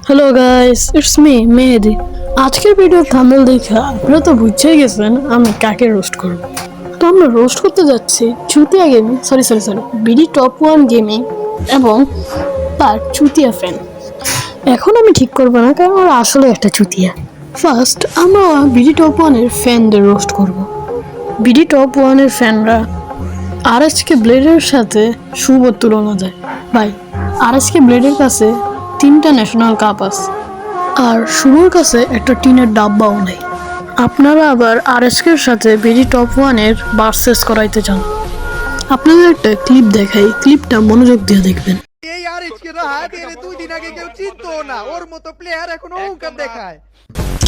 Hello guys, it's me মেহেদি। আজকের video thumbnail দেখে আপনারা তো বুঝেই গেছেন আমি কাকে রোস্ট করব। তো আমরা রোস্ট করতে যাচ্ছি Chutia gaming, sorry BD top 1 gaming এবং তার চুতিয়া ফ্যান। এখন আমি ঠিক করবো না, কারণ ওরা আসলে একটা চুতিয়া। ফার্স্ট আমরা বিডি টপ 1-এর ফ্যানদের রোস্ট করব। বিডি টপ 1-এর ফ্যানরা আরএসকে ব্লেডের সাথে শুভ তুলনা দেয়। ভাই, আরএসকে ব্লেডের কাছে 3টা ন্যাশনাল কাপ আছে, আর শুভর কাছে একটা টিনের ডাব্বাও নেই। আপনারা আবার আরএসকের সাথে বিডি টপ 1-এর ভার্সেস করাইতে চান। আপনাদের একটা ক্লিপ দেখাই, ক্লিপটা মনোযোগ দিয়ে দেখবেন। এই আরএসকে রাহাত এর 2 দিন আগে কেউ চিনতো না, ওর মতো প্লেয়ার এখনো অহংকার দেখায়।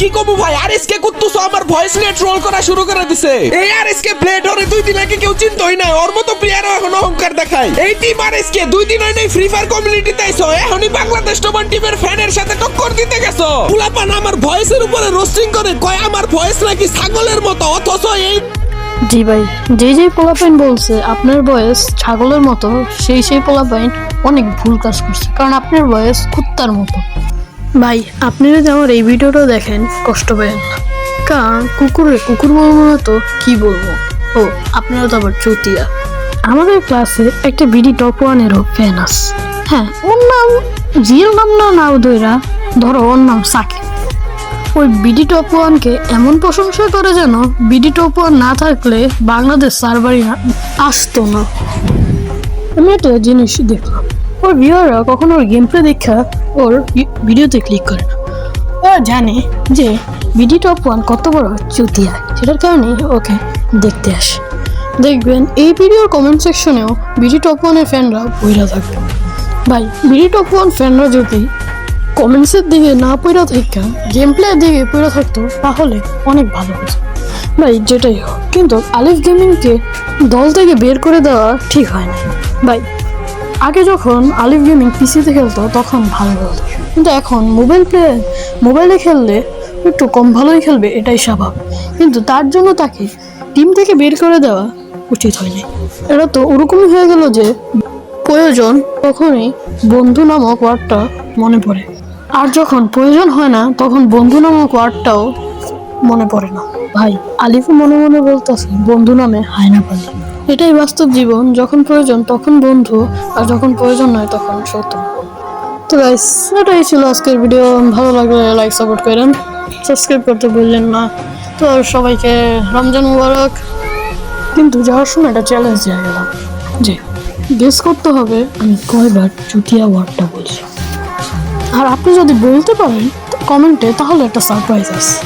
কি কমু ভাই, আরএসকে কুত্তুস আমার ভয়েস নিয়ে ট্রোল করা শুরু করে দিছে। এই আরএসকে ব্লেড ওরে 2 দিন আগে কেউ চিনতোই না, ওর মতো প্লেয়ারও এখন অহংকার দেখায়। এই টিম আরএসকে 2 দিন আগে ফ্রি ফায়ার কমিউনিটিতে আইছো, এখনই বাংলাদেশ টপ টিমের ফ্যানের সাথে টক্কর দিতে গেছো। পুলাপান আমার ভয়েসের উপরে রোস্টিং করে কয় আমার ভয়েস নাকি ছাগলের মতো, অথচ এই জি ভাই, যে পোলাপাইন বলছে আপনার ভয়েস ছাগলের মতো, সেই পোলাপাইন অনেক ভুল কাজ করছে, কারণ আপনার ভয়েস কুত্তার মতো। ভাই, আপনি যদি আমার এই ভিডিওটা দেখেন কষ্ট পেয়েন না, কারণ কুকুর বলবো না তো কি বলবো। ও, আপনারা তো আবার চুতিয়া। আমাদের ক্লাসে একটা বিডি টপ 1-এরও ফ্যান আছে। হ্যাঁ, ওর নাম রিয়েল নাম না দইরা ধরো, ওর নাম সাকিব। ওই বিডি টপ 1-কে এমন প্রশংসা করে যেন বিডি টপ 1 না থাকলে বাংলাদেশ সার্ভারই আসতো না। আমি একটা জিনিস দেখলাম, ওর ভিউয়াররা কখনো ওর গেম প্লে দেখা ওর ভিডিওতে ক্লিক করে না। ওরা জানে যে বিডি টপ 1 কত বড় চুতিয়া, সেটার কারণে ওকে দেখতে আসে। দেখবেন এই ভিডিওর কমেন্ট সেকশনেও বিডি টপ 1-এর ফ্যানরা বইরা থাকবে। ভাই, বিডি টপ 1 ফ্যানরা যদি কমেন্টসের দিকে না পড়া থাকা গেম প্লের দিকে পড়া থাকতো তাহলে অনেক ভালো হতো। ভাই, যেটাই হোক, কিন্তু আলিফ গেমিংকে দল থেকে বের করে দেওয়া ঠিক হয় না। ভাই, আগে যখন আলিফ গেমিং পিসিতে খেলতো তখন ভালো হতো, কিন্তু এখন মোবাইলে খেললে একটু কম ভালোই খেলবে, এটাই স্বাভাবিক। কিন্তু তার জন্য তাকে টিম থেকে বের করে দেওয়া উচিত হয়নি। এটা তো ওরকমই হয়ে গেল যে প্রয়োজন তখনই বন্ধু নামক ওয়ার্ডটা মনে পড়ে, আর যখন প্রয়োজন হয় না তখন বন্ধু নামক ওয়ার্ডটাও মনে পড়ে না। ভাই, আলিফও মনে মনে বলতেছে বন্ধু নামে হায়না পালি। এটাই বাস্তব জীবন, যখন প্রয়োজন তখন বন্ধু, আর যখন প্রয়োজন নয় তখন শত্রু। তো গাইস, এটাই ছিল আজকের ভিডিও। ভালো লাগলে লাইক সাপোর্ট করেন, সাবস্ক্রাইব করতে ভুললেন না। তো সবাইকে রমজান মুবারক। কিন্তু যাওয়ার সময় একটা চ্যালেঞ্জ দিয়ে গেলাম যে গেস করতে হবে আমি কয়বার চুতিয়া ওয়ার্ডটা বলছি। আর আপনি যদি বলতে পারেন কমেন্টে, তাহলে একটা সারপ্রাইজ আছে।